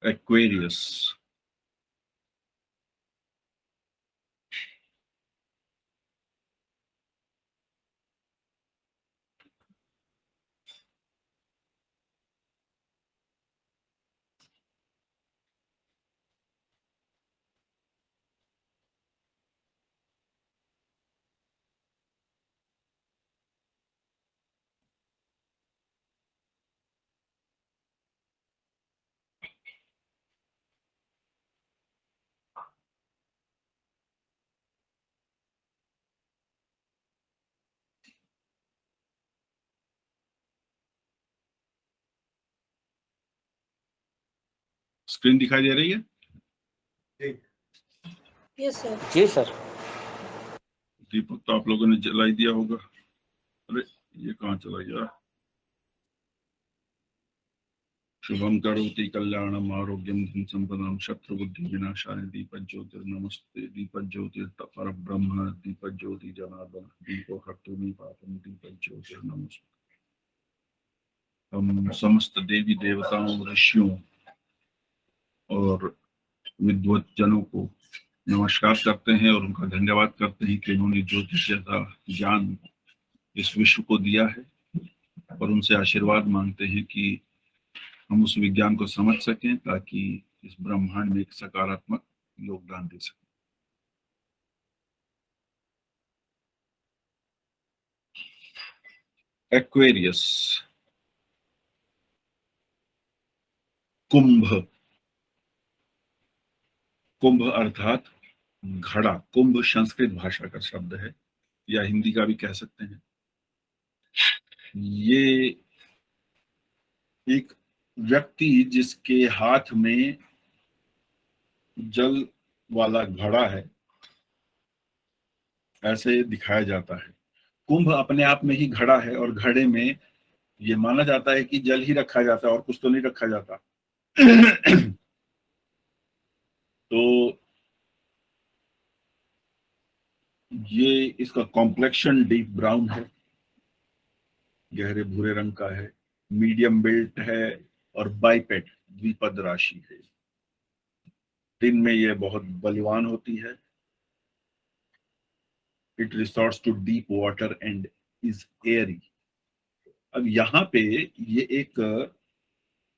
Aquarius. Screen दिखाई दे रही है? Yes sir. जी सर। दीपक तो आप लोगों ने जलाई दिया होगा। अरे ये कहाँ चला गया? शुभम करोति कल्याणम आरोग्यम धन संपदाम शत्रु बुद्धि विनाशाय दीपक ज्योतिर्नमस्ते दीपक ज्योतिर् परब्रह्म दीपक ज्योति जनार्दन दीपो हर्तुनि पापम दीपक ज्योतिर्नमस्ते। हम समस्त देवी देवताओं, ऋषियों और विद्वत जनों को नमस्कार करते हैं और उनका धन्यवाद करते हैं कि उन्होंने ज्योतिष जैसा ज्ञान इस विश्व को दिया है, और उनसे आशीर्वाद मांगते हैं कि हम उस विज्ञान को समझ सकें ताकि इस ब्रह्मांड में एक सकारात्मक योगदान दे सकें। एक्वेरियस, कुंभ। कुंभ अर्थात घड़ा। कुंभ संस्कृत भाषा का शब्द है या हिंदी का भी कह सकते हैं। ये एक व्यक्ति जिसके हाथ में जल वाला घड़ा है, ऐसे दिखाया जाता है। कुंभ अपने आप में ही घड़ा है और घड़े में ये माना जाता है कि जल ही रखा जाता है और कुछ तो नहीं रखा जाता। तो ये इसका कॉम्प्लेक्शन डीप ब्राउन है, गहरे भूरे रंग का है, मीडियम बिल्ट है और बाइपेट द्विपद राशि है। दिन में ये बहुत बलवान होती है। It resorts to deep water and is airy. अब यहाँ पे ये एक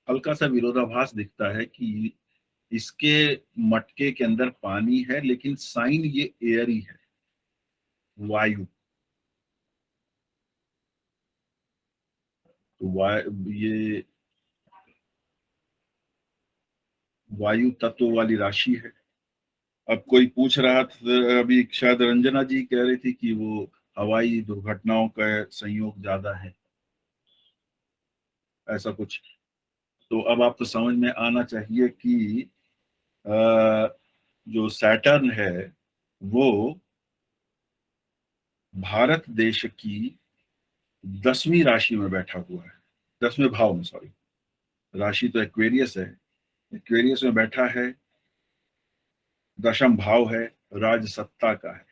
हल्का सा विरोधाभास दिखता है कि इसके मटके के अंदर पानी है, लेकिन साइन ये एयरी है, वायु। तो ये वायु तत्व वाली राशि है। अब कोई पूछ रहा था, अभी शायद रंजना जी कह रही थी कि वो हवाई दुर्घटनाओं का संयोग ज्यादा है, ऐसा कुछ। तो अब आपको समझ में आना चाहिए कि जो सैटर्न है वो भारत देश की 10वीं राशि में बैठा हुआ है, 10वें भाव में, सॉरी। राशि तो एक्वेरियस है, एक्वेरियस में बैठा है, 10म भाव है, राज सत्ता का है,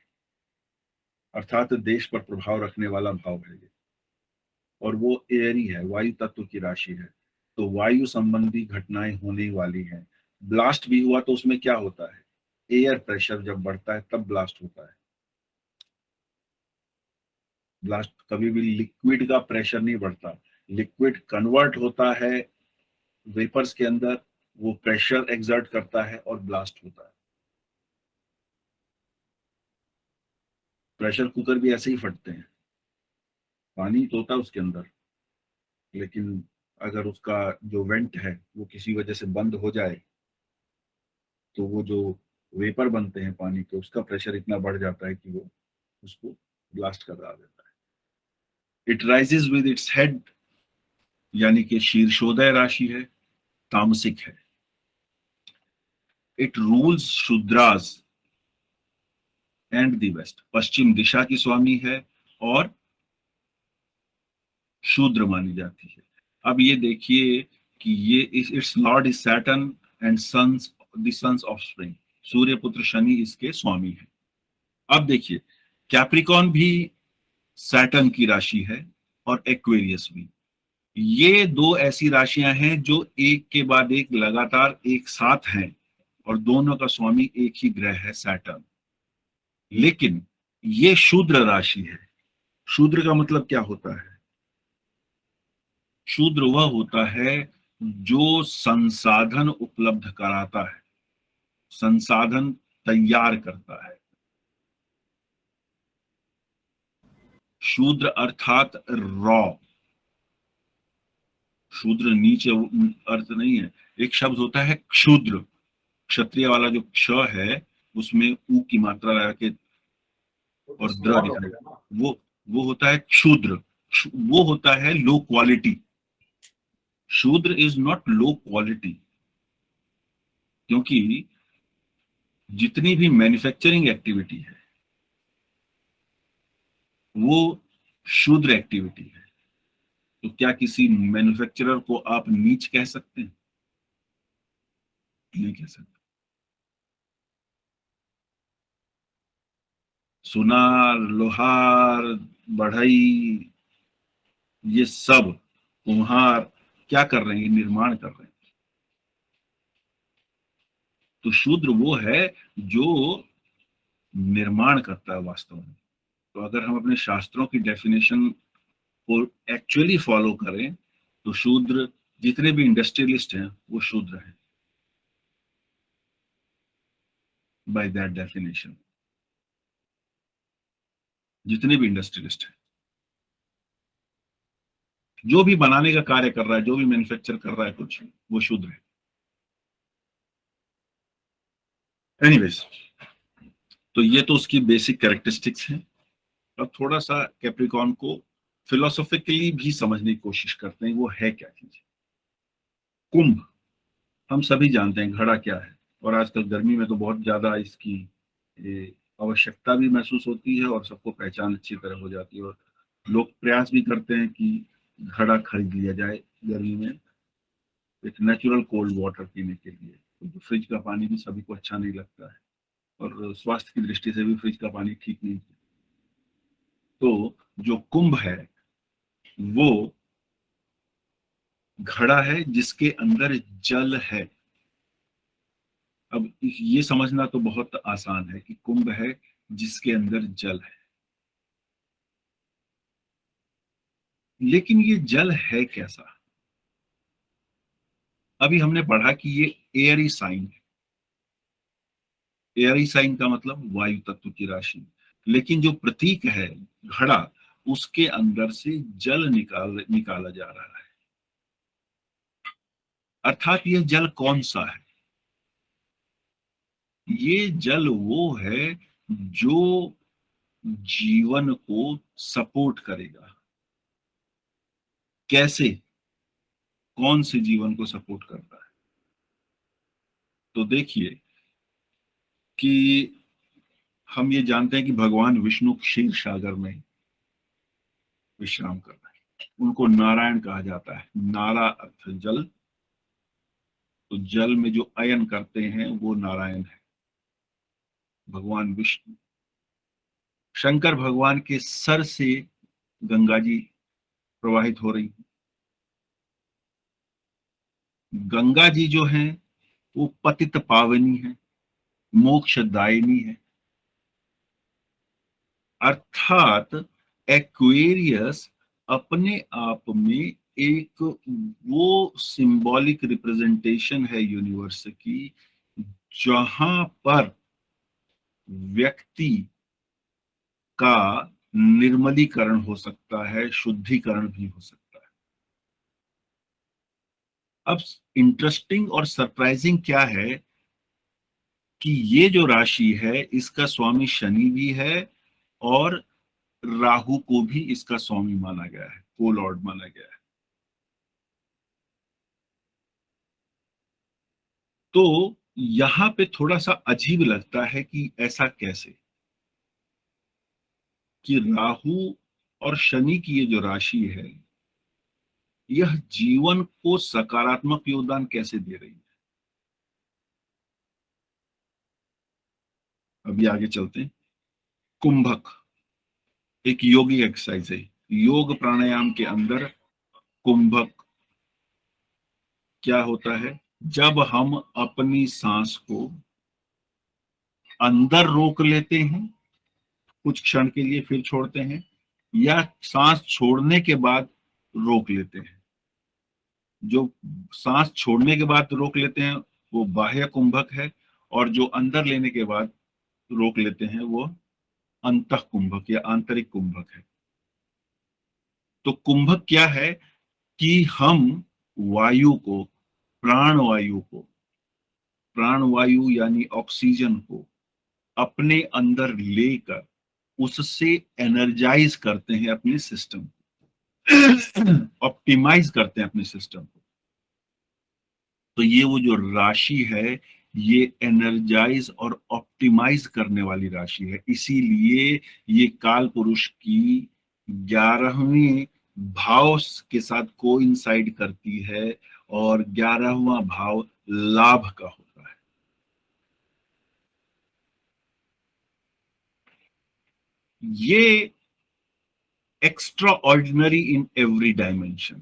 अर्थात देश पर प्रभाव रखने वाला भाव है ये। और वो एयरी है, वायु तत्व की राशि है। तो वायु संबंधी घटनाएं होने वाली हैं। ब्लास्ट भी हुआ तो उसमें क्या होता है, एयर प्रेशर जब बढ़ता है तब ब्लास्ट होता है। ब्लास्ट कभी भी लिक्विड का प्रेशर नहीं बढ़ता, लिक्विड कन्वर्ट होता है वेपर्स के अंदर, वो प्रेशर एक्सर्ट करता है और ब्लास्ट होता है। प्रेशर कुकर भी ऐसे ही फटते हैं, पानी तो होता है उसके अंदर, लेकिन अगर उसका जो वेंट है वो किसी वजह से बंद हो जाए तो वो जो वेपर बनते हैं पानी के, उसका प्रेशर इतना बढ़ जाता है कि वो उसको ब्लास्ट कर देता है। It rises with its head, यानी कि शीर्षोदय राशि है, तामसिक है। It rules Shudras and the west, पश्चिम दिशा की स्वामी है और शूद्र मानी जाती है। अब ये देखिए कि ये its lord is Saturn and sons of spring, Surya पुत्र शनि इसके स्वामी है। अब देखिए कैप्रिकॉन भी सैटर्न की राशि है और एक्वेरियस भी। ये दो ऐसी राशियां हैं जो एक के बाद एक लगातार एक साथ हैं, और दोनों का स्वामी एक ही ग्रह है, सैटर्न। लेकिन ये शूद्र राशि है। शूद्र का मतलब क्या होता है? शूद्र वह होता है जो संसाधन उपलब्ध कराता है, संसाधन तैयार करता है। शूद्र अर्थात रॉ। शूद्र नीचे अर्थ नहीं है। एक शब्द होता है क्षुद्र, क्षत्रिय वाला जो क्ष है उसमें ऊ की मात्रा लगा के और द्र दिखाएगा, वो होता है क्षुद्र। वो होता है लो क्वालिटी। शूद्र इज नॉट लो क्वालिटी, क्योंकि जितनी भी मैन्युफैक्चरिंग एक्टिविटी है वो शूद्र एक्टिविटी है। तो क्या किसी मैन्युफैक्चरर को आप नीच कह सकते हैं? नहीं कह सकते। सुनार, लोहार, बढ़ई, ये सब कुम्हार क्या कर रहे हैं? निर्माण कर रहे हैं। तो शूद्र वो है जो निर्माण करता है वास्तव में। तो अगर हम अपने शास्त्रों की डेफिनेशन को एक्चुअली फॉलो करें तो शूद्र, जितने भी इंडस्ट्रियलिस्ट हैं वो शूद्र हैं बाय दैट डेफिनेशन। जितने भी इंडस्ट्रियलिस्ट हैं, जो भी बनाने का कार्य कर रहा है, जो भी मैन्युफैक्चर कर रहा है कुछ, वो शूद्र है। एनीवेज, तो ये तो उसकी बेसिक कैरेक्टरिस्टिक्स हैं। अब थोड़ा सा कैप्रिकॉन को फिलोसॉफिकली भी समझने की कोशिश करते हैं, वो है क्या चीज। कुंभ, हम सभी जानते हैं घड़ा क्या है, और आजकल गर्मी में तो बहुत ज्यादा इसकी आवश्यकता भी महसूस होती है और सबको पहचान अच्छी तरह हो जाती है, और लोग प्रयास भी करते हैं कि घड़ा खरीद लिया जाए गर्मी में एक नेचुरल कोल्ड वाटर पीने के लिए, क्योंकि फ्रिज का पानी भी सभी को अच्छा नहीं लगता है, और स्वास्थ्य की दृष्टि से भी फ्रिज का पानी ठीक नहीं है। तो जो कुंभ है वो घड़ा है जिसके अंदर जल है। अब ये समझना तो बहुत आसान है कि कुंभ है जिसके अंदर जल है, लेकिन ये जल है कैसा? अभी हमने पढ़ा कि ये एयरी साइन है। एयरी साइन का मतलब वायु तत्व की राशि, लेकिन जो प्रतीक है घड़ा, उसके अंदर से जल निकाला जा रहा है। अर्थात यह जल कौन सा है? ये जल वो है जो जीवन को सपोर्ट करेगा। कैसे? कौन से जीवन को सपोर्ट करता है? तो देखिए कि हम ये जानते हैं कि भगवान विष्णु क्षीर सागर में विश्राम कर रहे हैं। उनको नारायण कहा जाता है। नारा अर्थ जल, तो जल में जो अयन करते हैं वो नारायण है, भगवान विष्णु। शंकर भगवान के सर से गंगा जी प्रवाहित हो रही है। गंगा जी जो है वो पतित पावनी है, मोक्षदायिनी है। अर्थात एक्वेरियस अपने आप में एक वो सिंबॉलिक रिप्रेजेंटेशन है यूनिवर्स की, जहां पर व्यक्ति का निर्मलीकरण हो सकता है, शुद्धिकरण भी हो सकता है। अब इंटरेस्टिंग और सरप्राइजिंग क्या है कि ये जो राशि है इसका स्वामी शनि भी है, और राहु को भी इसका स्वामी माना गया है, को लॉर्ड माना गया है। तो यहां पे थोड़ा सा अजीब लगता है कि ऐसा कैसे, कि राहु और शनि की ये जो राशि है यह जीवन को सकारात्मक योगदान कैसे दे रही है। अभी आगे चलते हैं। कुंभक एक योगिक एक्सरसाइज है। योग प्राणायाम के अंदर कुंभक क्या होता है? जब हम अपनी सांस को अंदर रोक लेते हैं कुछ क्षण के लिए, फिर छोड़ते हैं, या सांस छोड़ने के बाद रोक लेते हैं। जो सांस छोड़ने के बाद रोक लेते हैं वो बाह्य कुंभक है, और जो अंदर लेने के बाद रोक लेते हैं वो अंतः कुंभक या आंतरिक कुंभक है। तो कुंभक क्या है कि हम वायु को, प्राणवायु को, प्राणवायु यानी ऑक्सीजन को अपने अंदर लेकर उससे एनर्जाइज करते हैं अपने सिस्टम को, ऑप्टिमाइज करते हैं अपने सिस्टम को। तो ये वो जो राशि है ये एनर्जाइज और ऑप्टिमाइज करने वाली राशि है। इसीलिए ये काल पुरुष की 11वें भाव के साथ कोइंसाइड करती है, और 11वां भाव लाभ का होता है। ये extra ordinary in every dimension,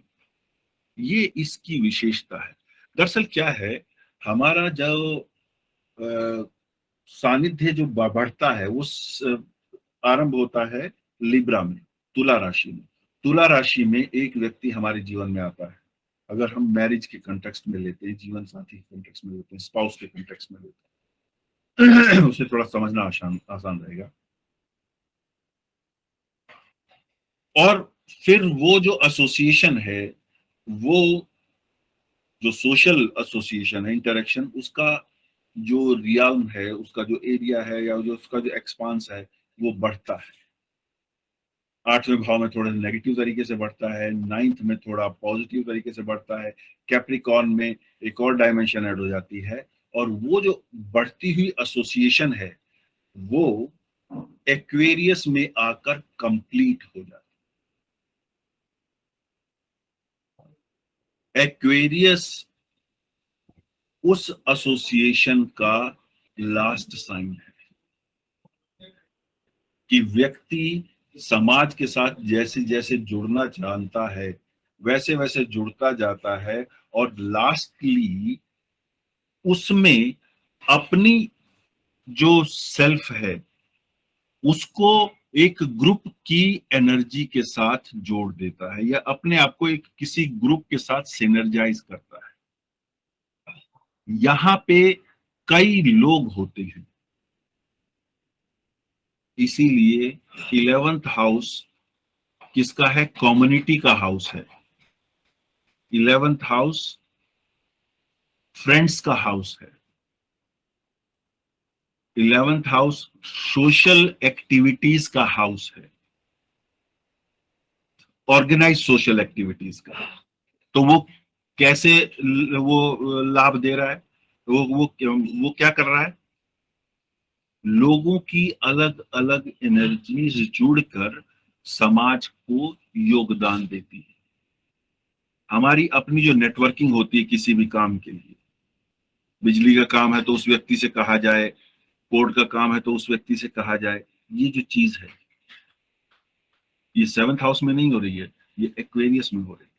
ये इसकी विशेषता है। दरअसल क्या है, हमारा जो सानिध्य जो बढ़ता है वो आरंभ होता है लिब्रा में, तुला राशि में। तुला राशि में एक व्यक्ति हमारे जीवन में आता है। अगर हम मैरिज के कंटेक्स्ट में लेते हैं, जीवन साथी के कंटेक्स्ट में लेते हैं, स्पाउस के कंटेक्स्ट में लेते हैं, उसे थोड़ा समझना आसान आसान रहेगा। और फिर वो जो एसोसिएशन है, वो जो सोशल एसोसिएशन है, इंटरेक्शन, उसका जो रियाल्म है, उसका जो एरिया है या जो उसका जो एक्सपांस है वो बढ़ता है। 8वें भाव में थोड़ा नेगेटिव तरीके से बढ़ता है, 9th में थोड़ा पॉजिटिव तरीके से बढ़ता है, कैप्रिकॉर्न में एक और डायमेंशन ऐड हो जाती है, और वो जो बढ़ती हुई एसोसिएशन है वो एक्वेरियस में आकर कंप्लीट हो जाती है। एक्वेरियस उस एसोसिएशन का लास्ट साइन है कि व्यक्ति समाज के साथ जैसे जैसे जुड़ना जानता है वैसे वैसे जुड़ता जाता है, और लास्टली उसमें अपनी जो सेल्फ है उसको एक ग्रुप की एनर्जी के साथ जोड़ देता है, या अपने आप को एक किसी ग्रुप के साथ सिनर्जाइज करता है। यहां पे कई लोग होते हैं, इसीलिए 11th हाउस किसका है? कम्युनिटी का हाउस है। 11th हाउस फ्रेंड्स का हाउस है। 11th हाउस सोशल एक्टिविटीज का हाउस है, ऑर्गेनाइज सोशल एक्टिविटीज का। तो वो कैसे वो लाभ दे रहा है? वो क्या कर रहा है? लोगों की अलग अलग एनर्जीज जुड़कर समाज को योगदान देती है। हमारी अपनी जो नेटवर्किंग होती है किसी भी काम के लिए, बिजली का काम है तो उस व्यक्ति से कहा जाए, कोर्ट का काम है तो उस व्यक्ति से कहा जाए, ये जो चीज है ये 7th हाउस में नहीं हो रही है, ये एक्वेरियस में हो रही है।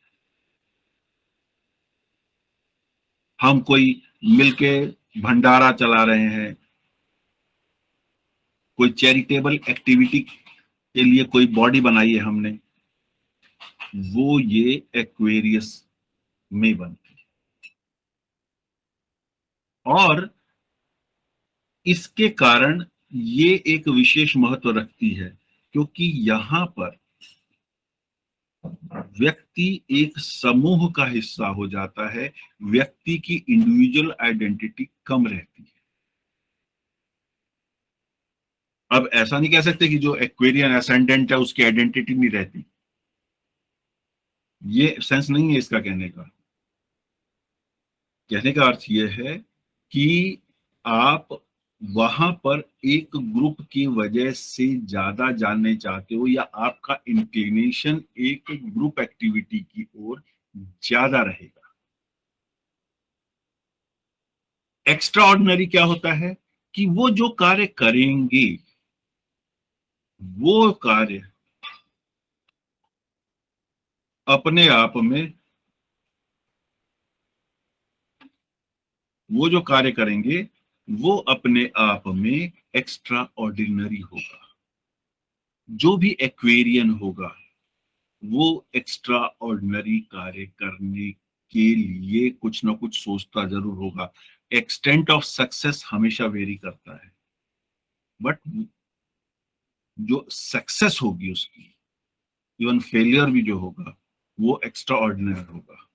हम कोई मिलके भंडारा चला रहे हैं, कोई चैरिटेबल एक्टिविटी के लिए कोई बॉडी बनाई है हमने, वो ये एक्वेरियस में बनती है। और इसके कारण ये एक विशेष महत्व रखती है, क्योंकि यहां पर व्यक्ति एक समूह का हिस्सा हो जाता है, व्यक्ति की इंडिविजुअल आइडेंटिटी कम रहती है। अब ऐसा नहीं कह सकते कि जो एक्वेरियन एसेंडेंट है उसकी आइडेंटिटी नहीं रहती, ये सेंस नहीं है इसका कहने का। कहने का अर्थ ये है कि आप वहां पर एक ग्रुप की वजह से ज्यादा जानने चाहते हो, या आपका इंक्लिनेशन एक ग्रुप एक्टिविटी की ओर ज्यादा रहेगा। एक्स्ट्रा ऑर्डिनरी क्या होता है कि वो जो कार्य करेंगे वो कार्य अपने आप में वो जो कार्य करेंगे वो अपने आप में एक्स्ट्रा ऑर्डिनरी होगा। जो भी एक्वेरियन होगा वो एक्स्ट्रा ऑर्डिनरी कार्य करने के लिए कुछ ना कुछ सोचता जरूर होगा। एक्सटेंट ऑफ सक्सेस हमेशा वेरी करता है, बट जो सक्सेस होगी उसकी, इवन फेलियर भी जो होगा वो एक्स्ट्रा ऑर्डिनरी होगा।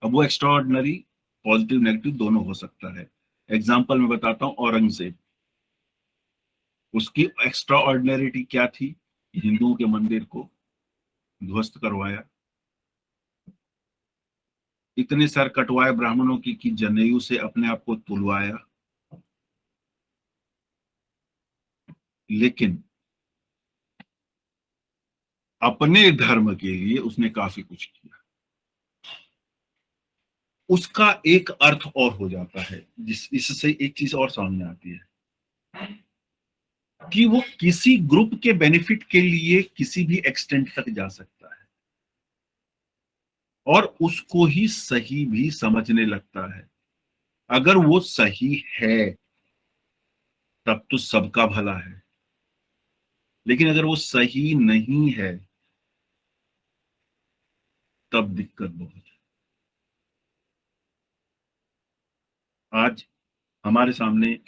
अब वो एक्स्ट्रा ऑर्डिनरी पॉजिटिव नेगेटिव दोनों हो सकता है। एग्जाम्पल मैं बताता हूं, औरंगजेब, उसकी एक्स्ट्रा ऑर्डिनरिटी क्या थी? हिंदुओं के मंदिर को ध्वस्त करवाया, इतने सर कटवाए ब्राह्मणों की कि जनेऊ से अपने आप को तुलवाया। लेकिन अपने धर्म के लिए उसने काफी कुछ किया। उसका एक अर्थ और हो जाता है, इससे एक चीज और सामने आती है कि वो किसी ग्रुप के बेनिफिट के लिए किसी भी एक्सटेंट तक जा सकता है और उसको ही सही भी समझने लगता है। अगर वो सही है तब तो सबका भला है, लेकिन अगर वो सही नहीं है तब दिक्कत बहुत है। आज हमारे सामने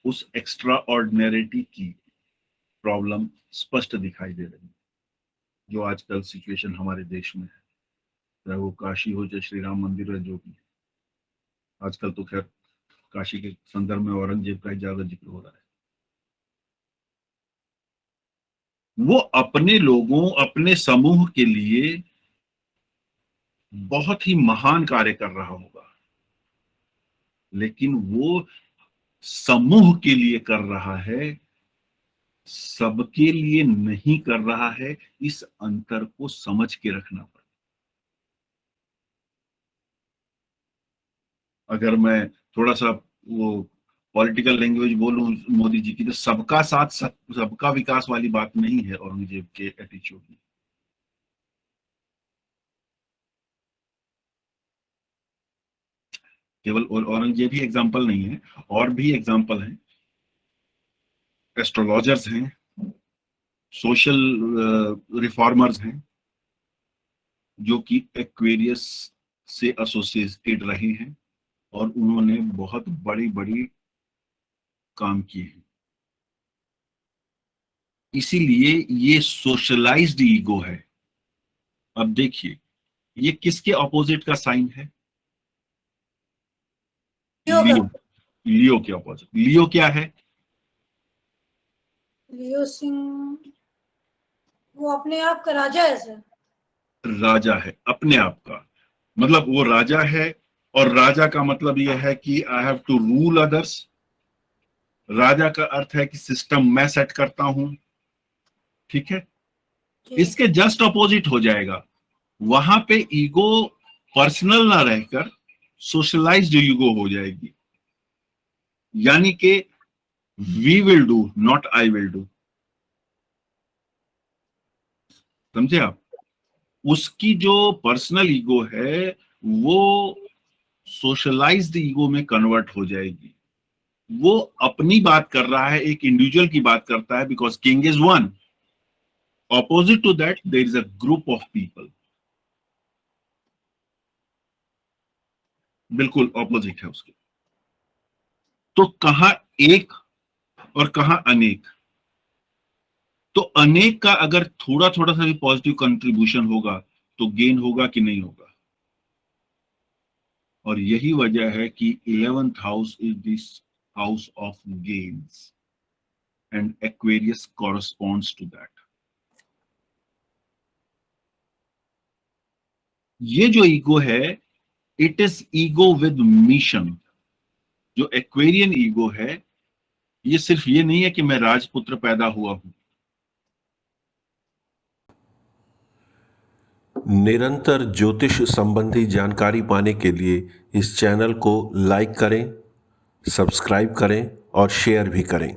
उस एक्स्ट्रा ऑर्डिनरिटी की प्रॉब्लम स्पष्ट दिखाई दे रही है, जो आजकल सिचुएशन हमारे देश में है। चाहे वो काशी हो, चाहे श्री राम मंदिर है, जो भी। आजकल तो खैर काशी के संदर्भ में औरंगजेब का ही ज्यादा जिक्र हो रहा है। वो अपने लोगों, अपने समूह के लिए बहुत ही महान कार्य कर रहा होगा, लेकिन वो समूह के लिए कर रहा है, सबके लिए नहीं कर रहा है। इस अंतर को समझ के रखना पड़ेगा। अगर मैं थोड़ा सा वो पॉलिटिकल लैंग्वेज बोलूं मोदी जी की, तो सबका साथ सबका विकास वाली बात नहीं है औरंगजेब के एटीट्यूड में। केवल औरंगजेब ही एग्जाम्पल नहीं है, और भी एग्जाम्पल हैं। एस्ट्रोलॉजर्स हैं, सोशल रिफॉर्मर्स हैं, जो कि एक्वेरियस से एसोसिएटेड रहे हैं और उन्होंने बहुत बड़ी बड़ी काम किए हैं। इसीलिए ये सोशलाइज्ड ईगो है। अब देखिए, ये किसके ऑपोजिट का साइन है? लियो लियो। लियो के ऑपोजिट। लियो क्या है? लियो सिंह वो अपने आप का राजा है सर। राजा है अपने आप का, मतलब वो राजा है। और राजा का मतलब यह है कि I have to rule others. राजा का अर्थ है कि सिस्टम मैं सेट करता हूं, ठीक है। इसके जस्ट अपोजिट हो जाएगा। वहां पे ईगो पर्सनल ना रहकर सोशलाइज्ड ईगो हो जाएगी, यानी कि we will do, not I will do. समझे आप? उसकी जो पर्सनल ईगो है वो सोशलाइज्ड ईगो में कन्वर्ट हो जाएगी। वो अपनी बात कर रहा है, एक इंडिविजुअल की बात करता है, because king is one. Opposite to that there is a group of people. बिल्कुल ऑपोजिट है उसके। तो कहां एक और कहां अनेक? तो अनेक का अगर थोड़ा थोड़ा सा भी पॉजिटिव कंट्रीब्यूशन होगा तो गेन होगा कि नहीं होगा? और यही वजह है कि 11th house is this house of gains and Aquarius corresponds to that. ये जो ईगो है, it is ego with mission. जो एक्वेरियन ईगो है, ये सिर्फ ये नहीं है कि मैं राजपुत्र पैदा हुआ हूं। निरंतर ज्योतिष संबंधी जानकारी पाने के लिए इस चैनल को लाइक करें, सब्सक्राइब करें और शेयर भी करें।